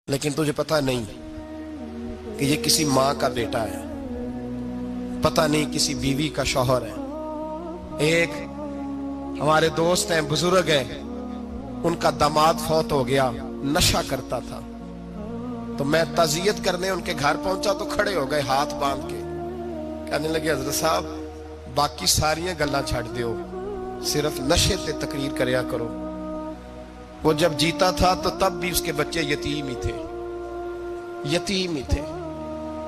लेकिन तुझे पता नहीं कि ये किसी माँ का बेटा है, पता नहीं किसी बीवी का शौहर है। एक हमारे दोस्त हैं, बुजुर्ग हैं, उनका दामाद फौत हो गया, नशा करता था। तो मैं ताजियत करने उनके घर पहुंचा तो खड़े हो गए हाथ बांध के, कहने लगे हजरत साहब बाकी सारियां गल्लां छड़ दियो, सिर्फ नशे ते तकरीर करया करो। वो जब जीता था तो तब भी उसके बच्चे यतीम ही थे, यतीम ही थे।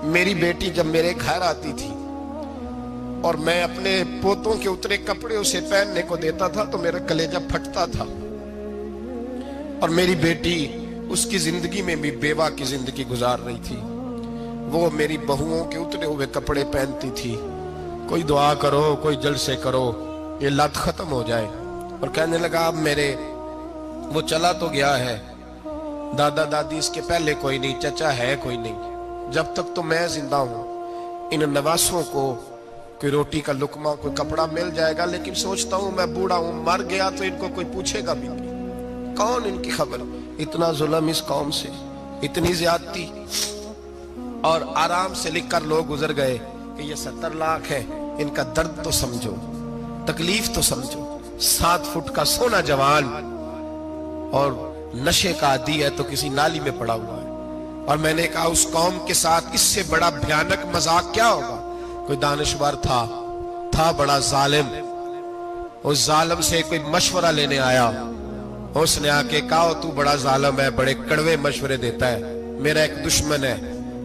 मेरी बेटी जब मेरे घर आती थी और मैं अपने पोतों के उतरे कपड़े उसे पहनने को देता था तो मेरा कलेजा फटता था। और मेरी बेटी उसकी जिंदगी में भी बेवा की जिंदगी गुजार रही थी। वो मेरी बहुओं के उतरे हुए कपड़े पहनती थी। कोई दुआ करो, कोई जलसे करो, ये लत खत्म हो जाए। और कहने लगा अब मेरे वो चला तो गया है, दादा दादी इसके पहले कोई नहीं, चचा है कोई नहीं, जब तक तो मैं जिंदा हूं इन नवासों को कोई रोटी का लुकमा, कोई कपड़ा मिल जाएगा। लेकिन सोचता हूं मैं बूढ़ा हूं, मर गया तो इनको कोई पूछेगा भी नहीं, कौन इनकी खबर। इतना जुल्म इस कौम से, इतनी ज्यादती। और आराम से लिखकर लोग गुजर गए कि ये 70 लाख है, इनका दर्द तो समझो, तकलीफ तो समझो। 7 फुट का सोना जवान और नशे का आदी है तो किसी नाली में पड़ा हुआ है। और मैंने कहा उस कौम के साथ इससे बड़ा भयानक मजाक क्या होगा। कोई दानिशवर था बड़ा जालिम, उस जालिम से कोई मशवरा लेने आया, उसने आके कहा तू बड़ा जालिम है, बड़े कड़वे मशवरे देता है, मेरा एक दुश्मन है,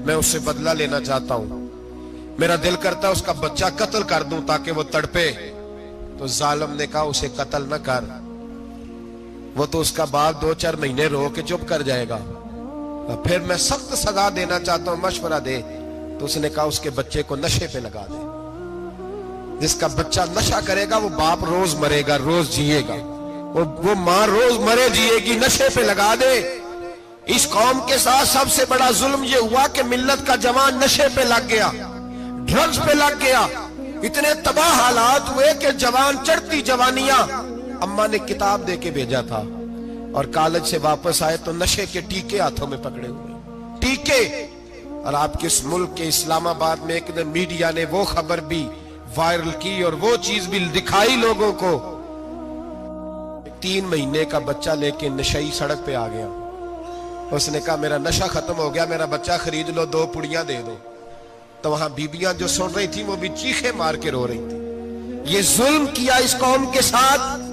मैं उससे बदला लेना चाहता हूं, मेरा दिल करता है उसका बच्चा कत्ल कर दूं ताकि वो तड़पे। तो जालिम ने कहा उसे कत्ल न कर, वो तो उसका बाप 2-4 महीने रो के चुप कर जाएगा। फिर मैं सख्त सजा देना चाहता हूं, मशवरा दे। तो उसने कहा उसके बच्चे को नशे पे लगा दे। जिसका बच्चा नशा करेगा वो बाप रोज मरेगा, रोज जिएगा, वो माँ रोज मरे जिएगी, नशे पे लगा दे। इस कौम के साथ सबसे बड़ा जुल्म ये हुआ कि मिल्लत का जवान नशे पे लग गया, ड्रग्स पे लग गया। इतने तबाह हालात हुए कि जवान चढ़ती जवानियां, अम्मा ने किताब दे के भेजा था और कॉलेज से वापस आए तो नशे के टीके हाथों में पकड़े हुए, टीके। और आपके इस मुल्क के इस्लामाबाद में एक दिन मीडिया ने वो खबर भी वायरल की और वो चीज भी दिखाई लोगों को। 3 महीने का बच्चा लेके नशई सड़क पे आ गया। उसने कहा मेरा नशा खत्म हो गया, मेरा बच्चा खरीद लो, 2 पुड़ियां दे दो। तो वहां बीबियां जो सुन रही थी वो भी चीखे मार के रो रही थी। ये जुल्म किया इस कौम के साथ।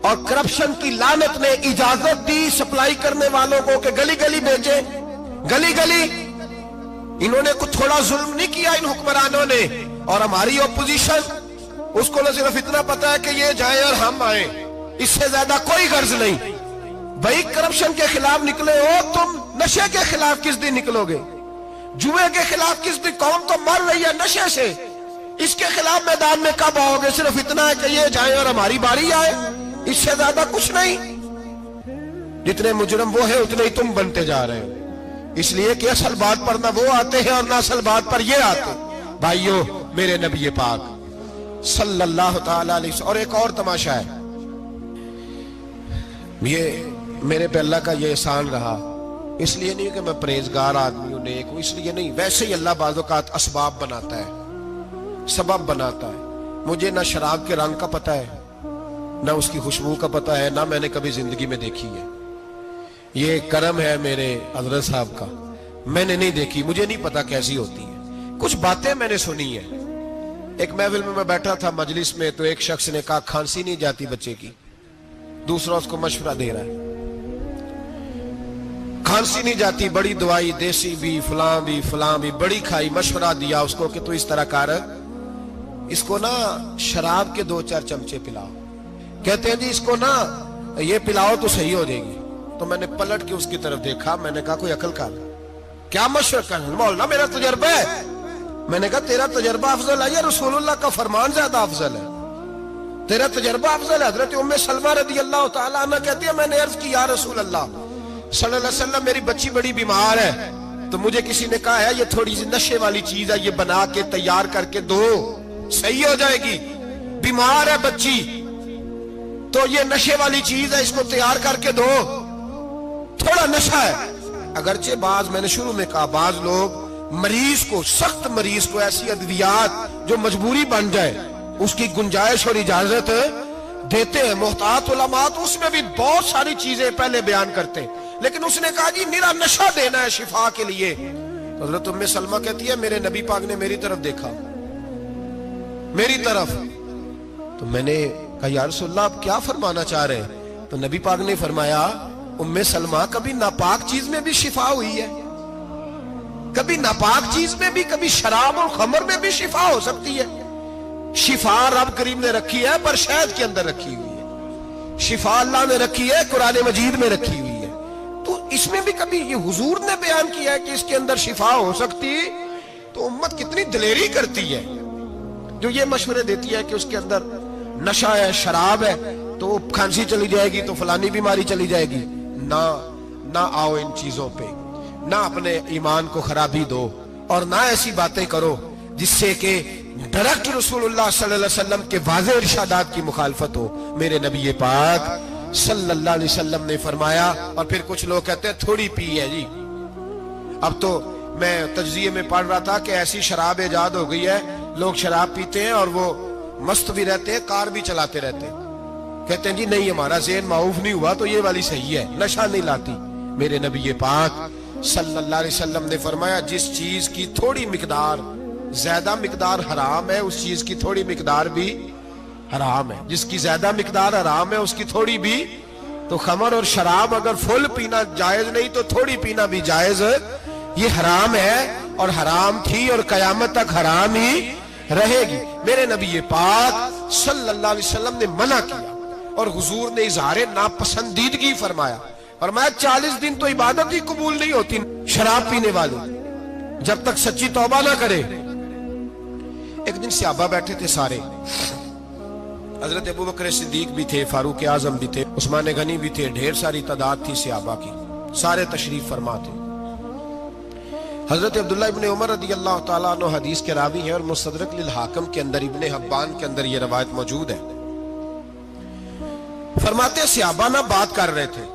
और करप्शन की लानत ने इजाजत दी सप्लाई करने वालों को कि गली गली भेजे, गली गली। इन्होंने कुछ थोड़ा जुल्म नहीं किया इन हुक्मरानों ने। और हमारी ऑपोजिशन, उसको न सिर्फ इतना पता है कि ये जाए और हम आए, इससे ज्यादा कोई गर्ज नहीं। भाई करप्शन के खिलाफ निकले हो तुम, नशे के खिलाफ किस दिन निकलोगे? जुए के खिलाफ किस दिन? कौम तो मर रही है नशे से, इसके खिलाफ मैदान में कब आओगे? सिर्फ इतना है कि ये जाए और हमारी बारी आए, इससे ज्यादा कुछ नहीं। जितने मुजरम वो है उतने ही तुम बनते जा रहे हो। इसलिए कि असल बात पर ना वो आते हैं और ना असल बात पर ये आते। भाइयों, मेरे नबी पाक सल्लल्लाहु ताला अलैहि वसल्लम। और एक और तमाशा है, ये मेरे पे अल्लाह का ये एहसान रहा, इसलिए नहीं कि मैं परहेजगार आदमी हूं, नेक हूं, इसलिए नहीं। वैसे ही अल्लाह बाज़ औक़ात असबाब बनाता है, सबब बनाता है। मुझे ना शराब के रंग का पता है, ना उसकी खुशबू का पता है, ना मैंने कभी जिंदगी में देखी है। ये करम है मेरे हजरत साहब का, मैंने नहीं देखी, मुझे नहीं पता कैसी होती है। कुछ बातें मैंने सुनी है। एक महफिल में मैं बैठा था मजलिस में, तो एक शख्स ने कहा खांसी नहीं जाती बच्चे की, दूसरा उसको मशवरा दे रहा है, खांसी नहीं जाती, बड़ी दवाई, देसी भी फलां भी बड़ी खाई, मशवरा दिया उसको कि तू इस तरह कर, इसको ना शराब के 2-4 चमचे पिलाओ। कहते हैं जी इसको ना ये पिलाओ तो सही हो जाएगी। तो मैंने पलट के उसकी तरफ देखा, मैंने कहा कोई अकल कर, क्या मशवरा कर? मौलाना मेरा तजर्बा है। मैंने कहा तेरा तजर्बा अफजल है या रसूलुल्लाह का फरमान ज्यादा अफजल है? तेरा तजर्बा अफजल है। हजरत उम्मे सलमा रदी अल्लाह तआला अन्हा कहती है मैंने अर्ज की या रसूल अल्लाह सल्लल्लाहु अलैहि वसल्लम मेरी बच्ची बड़ी बीमार है, तो मुझे किसी ने कहा है ये थोड़ी सी नशे वाली चीज है, ये बना के तैयार करके दो, सही हो जाएगी। बीमार है बच्ची तो ये नशे वाली चीज है, इसको तैयार करके दो, थोड़ा नशा है। अगरचे बाज, मैंने शुरू में कहा, बाज लोग मरीज को, सख्त मरीज को ऐसी अद्वियात जो मजबूरी बन जाए उसकी गुंजाइश और इजाजत देते हैं। मोहतात उलमा तो उसमें भी बहुत सारी चीजें पहले बयान करते हैं, लेकिन उसने कहा जी निरा नशा देना है शिफा के लिए। तो हज़रत उम्मे सलमा कहती है मेरे नबी पाक ने मेरी तरफ देखा, मेरी तरफ। तो मैंने कहा या रसूलल्लाह आप क्या फरमाना चाह रहे हैं? तो नबी पाक ने फरमाया उम्मे सलमा कभी नापाक चीज में भी शिफा हुई है, कभी नापाक चीज में भी, कभी शराब और खमर में भी शिफा हो सकती है। शिफा रब करीम ने रखी है पर शहद के अंदर रखी हुई है, शिफा अल्लाह ने रखी है कुरान मजीद में रखी हुई है। तो इसमें भी कभी ये हुजूर ने बयान किया है कि इसके अंदर शिफा हो सकती, तो उम्मत कितनी दिलेरी करती है जो ये मशवरे देती है कि उसके अंदर नशा है, शराब है, तो खांसी चली जाएगी, तो फलानी बीमारी चली जाएगी। ना आओ इन चीजों पे, ना अपने ईमान को खराबी दो और ना ऐसी बातें करो जिससे कि डायरेक्ट रसूलुल्लाह सल्लल्लाहु अलैहि वसल्लम के वाज़ेह इरशादात की मुखालफत हो। मेरे नबी पाक सल्लल्लाहु अलैहि वसल्लम ने फरमाया। और फिर कुछ लोग कहते हैं थोड़ी पी है जी। अब तो मैं तज्जिये में पढ़ रहा था कि ऐसी शराब इजाद हो गई है, लोग शराब पीते हैं और वो मस्त भी रहते हैं, कार भी चलाते रहते हैं, कहते हैं जी नहीं हमारा ज़हन माऊफ नहीं हुआ तो ये वाली सही है, नशा नहीं लाती। मेरे नबी पाक सल्लल्लाहु अलैहि वसल्लम ने फरमाया जिस चीज की थोड़ी मिकदार, ज्यादा मिकदार हराम है, उस चीज की थोड़ी मिकदार भी हराम है। जिसकी ज्यादा मिकदार हराम है उसकी थोड़ी भी। तो खमर और शराब अगर फुल पीना जायज नहीं तो थोड़ी पीना भी जायज, ये हराम है और हराम थी और कयामत तक हराम ही रहेगी। मेरे नबी पाक सल्लल्लाहु अलैहि वसल्लम ने मना किया और हुजूर ने इजहारे नापसंदीदगी फरमाया। फरमाया 40 दिन तो इबादत ही कबूल नहीं होती शराब पीने वाले जब तक सच्ची तौबा ना करे। एक दिन सहाबा बैठे थे सारे, हजरत अबू बकर सिद्दीक भी थे, फारूक आजम भी थे, उस्मान गनी भी थे, ढेर सारी तादाद थी सहाबा की, सारे तशरीफ फरमा थे। हजरत अब्दुल्लाह इब्ने उमर रदियल्लाहु ताला अन्हु हदीस के रावी हैं और मुस्तदरक लिल हाकिम के अंदर, इब्ने हब्बान के अंदर ये रवायत मौजूद है। फरमाते सहाबा ना बात कर रहे थे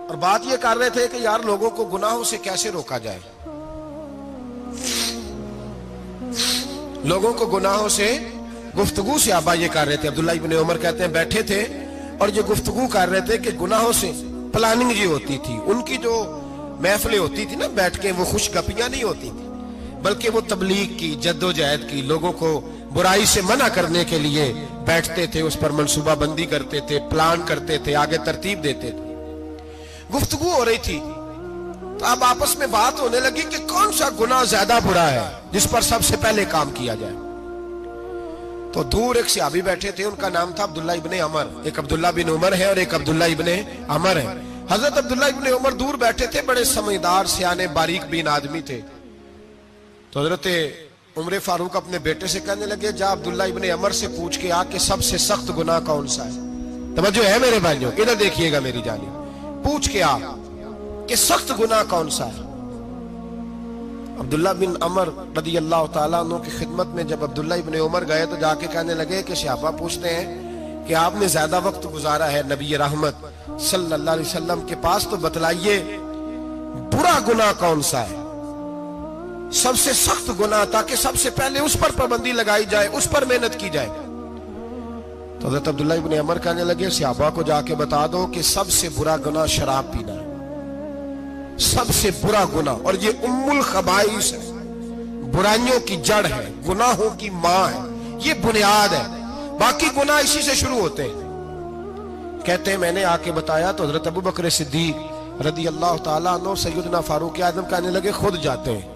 और बात ये कर रहे थे कि यार लोगों को गुनाहों से कैसे रोका जाए, लोगों को गुनाहों से गुफ्तगू से आबा ये कर रहे थे। अब्दुल्लाह इब्ने उमर कहते हैं बैठे थे और ये गुफ्तगू कर रहे थे कि गुनाहों से प्लानिंग ये होती थी, उनकी जो महफिलें होती थी ना बैठ के, वो खुशगपियां नहीं होती थी बल्कि वो तबलीग की, जद्दोजहद की, लोगों को बुराई से मना करने के लिए बैठते थे, उस पर मंसूबा बंदी करते थे, प्लान करते थे, आगे तरतीब देते थे। गुफ्तगू हो रही थी तो अब आपस में बात होने लगी कि कौन सा गुनाह ज्यादा बुरा है जिस पर सबसे पहले काम किया जाए। तो दूर एक सहाबी बैठे थे, उनका नाम था अब्दुल्लाह इब्ने अमर। एक अब्दुल्लाह बिन उमर है और एक अब्दुल्लाह इब्ने अमर है। हजरत अब्दुल्लाह इब्ने उमर दूर बैठे थे, बड़े समझदार सियाने बारीक बीन आदमी थे। तो हजरत उमर फारूक अपने बेटे से कहने लगे जा अब्दुल्लाह इब्ने अमर से पूछ के आ कि सबसे सख्त गुनाह कौन सा है। तवज्जो है मेरे भाइयों, इधर देखिएगा मेरी जानिब, पूछ के आ कि सख्त गुनाह कौन सा है। अब्दुल्लाह बिन अमर रदियल्लाहु ताला अन्हु की खिदमत में जब अब्दुल्लाह इब्ने उमर गए तो जाके कहने लगे कि सहाबा पूछते हैं कि आपने ज्यादा वक्त गुजारा है नबी रहमत सल्लल्लाहु अलैहि वसल्लम के पास, तो बतलाइए बुरा गुनाह कौन सा है, सबसे सख्त गुनाह, ताकि सबसे पहले उस पर पाबंदी लगाई जाए, उस पर मेहनत की जाए। तो हज़रत अब्दुल्लाह इब्ने अमर कहने लगे सहाबा को जाके बता दो कि सबसे बुरा गुनाह शराब पीना है, सबसे बुरा गुनाह, और ये उम्मुल खबाइस है, बुराइयों की जड़ है, गुनाहों की मां है, ये बुनियाद है, बाकी गुनाह इसी से शुरू होते हैं। कहते हैं मैंने आके बताया तो हजरत अबू बकर सिद्दीक रदियल्लाहु ताला अन्हु सैयदना फारूक आजम कहने लगे खुद जाते हैं,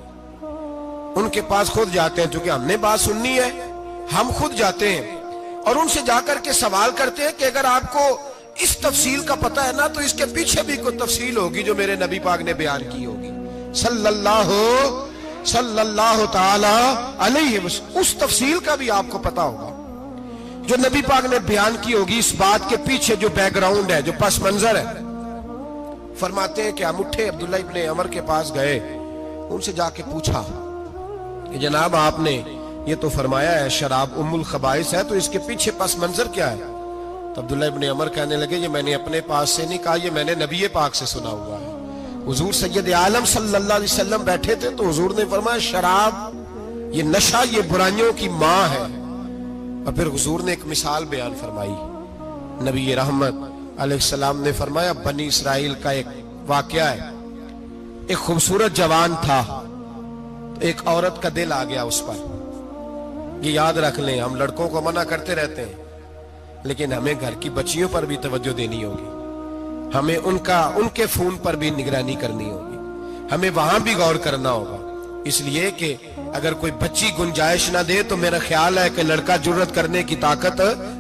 उनके पास खुद जाते हैं, क्योंकि हमने बात सुननी है, हम खुद जाते हैं और उनसे जाकर के सवाल करते हैं कि अगर आपको इस तफसील का पता है ना तो इसके पीछे भी कोई तफसील होगी जो मेरे नबी पाक ने बयान की होगी सल्लल्लाहु ताला अलैहि वसल्लम, उस तफसील का भी आपको पता होगा जो नबी पाक ने बयान की होगी, इस बात के पीछे जो बैकग्राउंड है, जो पस मंजर है। फरमाते हैं कि हम उठे, अब्दुल्लाह इब्ने अमर के पास गए, उनसे जाके पूछा कि जनाब आपने ये तो फरमाया है शराब उम्मुल खबाइस है, तो इसके पीछे पस मंजर क्या है। तो अब्दुल्लाह इब्ने अमर कहने लगे ये मैंने अपने पास से नहीं कहा, ये मैंने नबी पाक से सुना हुआ है हुजूर सैयद आलम सल्लल्लाहु अलैहि वसल्लम बैठे थे तो हुजूर ने फरमाया शराब ये नशा ये बुराइयों की मां है। और फिर हुजूर ने एक मिसाल बयान फरमाई। नबी रहमत अलैहिस्सलाम ने फरमाया बनी इसराइल का एक वाकया है। एक खूबसूरत जवान था, तो एक औरत का दिल आ गया उस पर। ये याद रख लें, हम लड़कों को मना करते रहते हैं, लेकिन हमें घर की बच्चियों पर भी तवज्जो देनी होगी, हमें उनके फोन पर भी निगरानी करनी होगी, हमें वहां भी गौर करना होगा। इसलिए कि अगर कोई बच्ची गुंजाइश ना दे तो मेरा ख्याल है कि लड़का जुर्रत करने की ताकत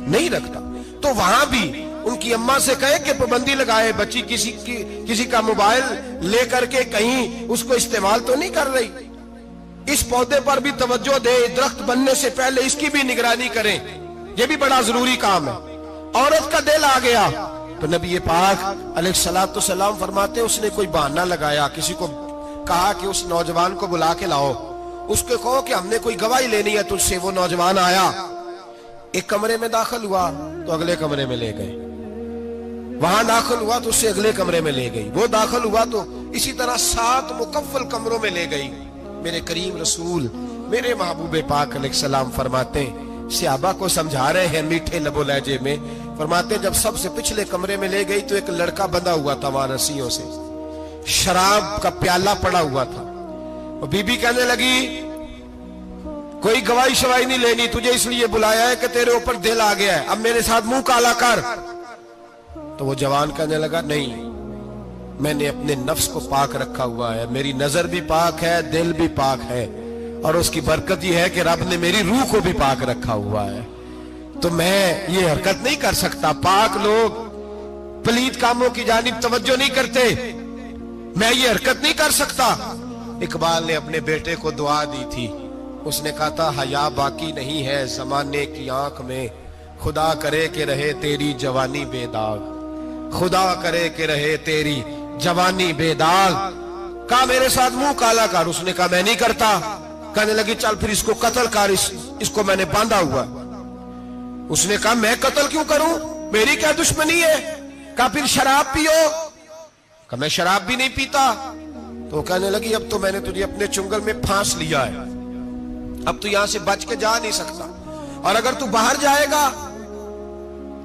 नहीं रखता, तो वहां भी उनकी अम्मा से कहे कि पाबंदी लगाए, बच्ची किसी का मोबाइल लेकर के कहीं उसको इस्तेमाल तो नहीं कर रही, इस पौधे पर भी तवज्जो दे, दरख्त बनने से पहले इसकी भी निगरानी करें, यह भी बड़ा जरूरी काम है। औरत का दिल आ गया तो नबी पाक अलैहिस्सलातु सलाम फरमाते उसने कोई बहाना लगाया, किसी को कहा कि उस नौजवान को बुला के लाओ, उसको कहो कि हमने कोई गवाही लेनी है तुझसे। वो नौजवान आया, एक कमरे में दाखिल हुआ तो अगले कमरे में ले गए, वहां दाखिल हुआ तो उससे अगले कमरे में ले गई, वो दाखिल हुआ तो इसी तरह 7 मुकफ्फल कमरों में ले गई। मेरे करीम रसूल मेरे महबूब पाक अलैहिस्सलाम फरमाते, सहाबा को समझा रहे हैं मीठे लबो लहजे में, फरमाते जब सबसे पिछले कमरे में ले गई तो एक लड़का बंधा हुआ था वहां रस्सियों से, शराब का प्याला पड़ा हुआ था। और बीबी कहने लगी कोई गवाही शवाही नहीं लेनी, तुझे इसलिए बुलाया है कि तेरे ऊपर दिल आ गया है, अब मेरे साथ मुंह काला कर। तो वो जवान कहने लगा नहीं, मैंने अपने नफ्स को पाक रखा हुआ है, मेरी नजर भी पाक है, दिल भी पाक है, और उसकी बरकत यह है कि रब ने मेरी रूह को भी पाक रखा हुआ है, तो मैं ये हरकत नहीं कर सकता। पाक लोग पलीद कामों की जानिब तवज्जो नहीं करते, मैं ये हरकत नहीं कर सकता। इकबाल ने अपने बेटे को दुआ दी थी, उसने कहा था हया बाकी नहीं है जमाने की आंख में, खुदा करे कि रहे तेरी जवानी बेदाग, खुदा करे कि रहे तेरी जवानी बेदाग। कहा मेरे साथ मुंह काला कर, उसने कहा मैं नहीं करता। कहने लगी चल फिर इसको कत्ल कर, इसको मैंने बांधा हुआ। उसने कहा मैं कत्ल क्यों करूं, मेरी क्या दुश्मनी है। कहा फिर शराब पियो, कहा मैं शराब भी नहीं पीता। तो कहने लगी अब तो मैंने तुझे अपने चुंगल में फांस लिया है, अब तू यहां से बच के जा नहीं सकता, और अगर तू बाहर जाएगा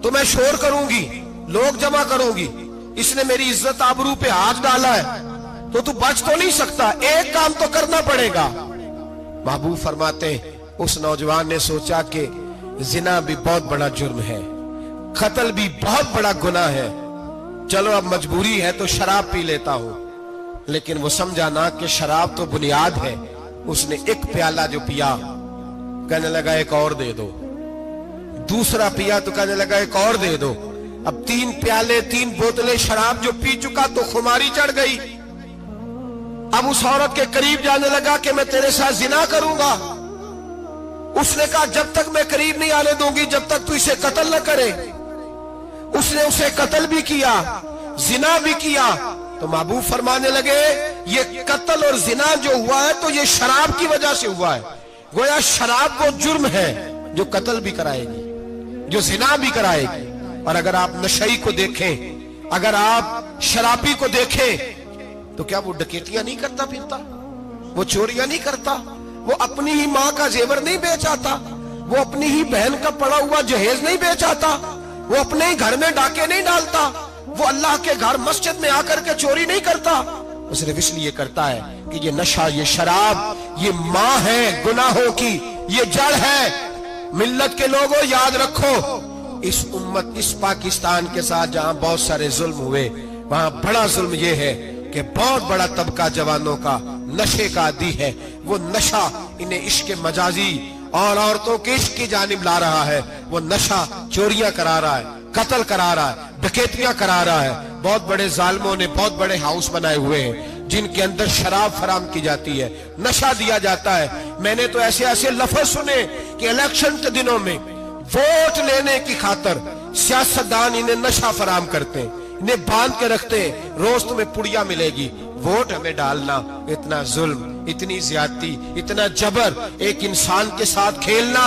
तो मैं शोर करूंगी, लोग जमा करूंगी, इसने मेरी इज्जत आबरू पे हाथ डाला है, तो तू बच तो नहीं सकता, एक काम तो करना पड़ेगा। महबूब फरमाते उस नौजवान ने सोचा कि जिना भी बहुत बड़ा जुर्म है, कत्ल भी बहुत बड़ा गुनाह है, चलो अब मजबूरी है तो शराब पी लेता हूं। लेकिन वो समझा ना कि शराब तो बुनियाद है। उसने एक प्याला जो पिया, कहने लगा एक और दे दो, दूसरा पिया तो कहने लगा एक और दे दो। अब 3 प्याले 3 बोतलें शराब जो पी चुका तो खुमारी चढ़ गई। अब उस औरत के करीब जाने लगा कि मैं तेरे साथ जिना करूंगा। उसने कहा जब तक मैं करीब नहीं आने दूंगी जब तक तू इसे कत्ल न करे। उसने उसे कत्ल भी किया, जिना भी किया। तो महबूब फरमाने लगे ये कत्ल और जिना जो हुआ है तो ये शराब की वजह से हुआ है। गोया शराब वो जुर्म है जो कत्ल भी कराएगी, जो जिना भी कराएगी। और अगर आप नशई को देखें, अगर आप शराबी को देखें, तो क्या वो डकैतियां नहीं करता फिरता, वो चोरियां नहीं करता, वो अपनी ही माँ का जेवर नहीं बेच आता, वो अपनी ही बहन का पड़ा हुआ जहेज नहीं बेच आता, वो अपने ही घर में डाके नहीं डालता, वो अल्लाह के घर मस्जिद में आकर के चोरी नहीं करता। वो सिर्फ इसलिए करता है कि ये नशा, ये शराब, ये माँ है गुनाहों की, ये जड़ है। मिल्लत के लोगों याद रखो, इस उम्मत, इस पाकिस्तान के साथ जहां बहुत सारे जुल्म हुए, वहां बड़ा जुल्म ये है कि बहुत बड़ा तबका जवानों का नशे का आदी है। वो नशा इन्हें इश्क मजाजी और औरतों के इश्क की जानिब ला रहा है। वो नशा चोरियां करा रहा है, कत्ल करा रहा है, डकैतियां करा रहा है। बहुत बड़े जालिमों ने बहुत बड़े हाउस बनाए हुए हैं जिनके अंदर शराब फराम की जाती है, नशा दिया जाता है। मैंने तो ऐसे ऐसे लफ्ज सुने कि इलेक्शन के दिनों में वोट लेने की खातर सियासतदान इन्हें नशा फराम करते हैं, इन्हें बांध के रखते हैं, रोज तुम्हें पुड़िया मिलेगी, वोट हमें डालना। इतना जुल्म, इतनी ज्यादती, इतना जबर, एक इंसान के साथ खेलना।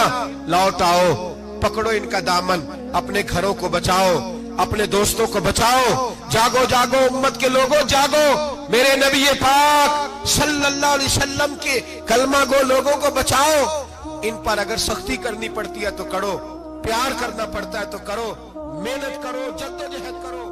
लौट आओ, पकड़ो इनका दामन, अपने घरों को बचाओ, अपने दोस्तों को बचाओ। जागो जागो उम्मत के लोगों, जागो। मेरे नबी पाक सल्लल्लाहु अलैहि वसल्लम के कलमा गो लोगों को बचाओ। इन पर अगर सख्ती करनी पड़ती है तो करो, प्यार करना पड़ता है तो करो, मेहनत करो, जद्दोजहद करो।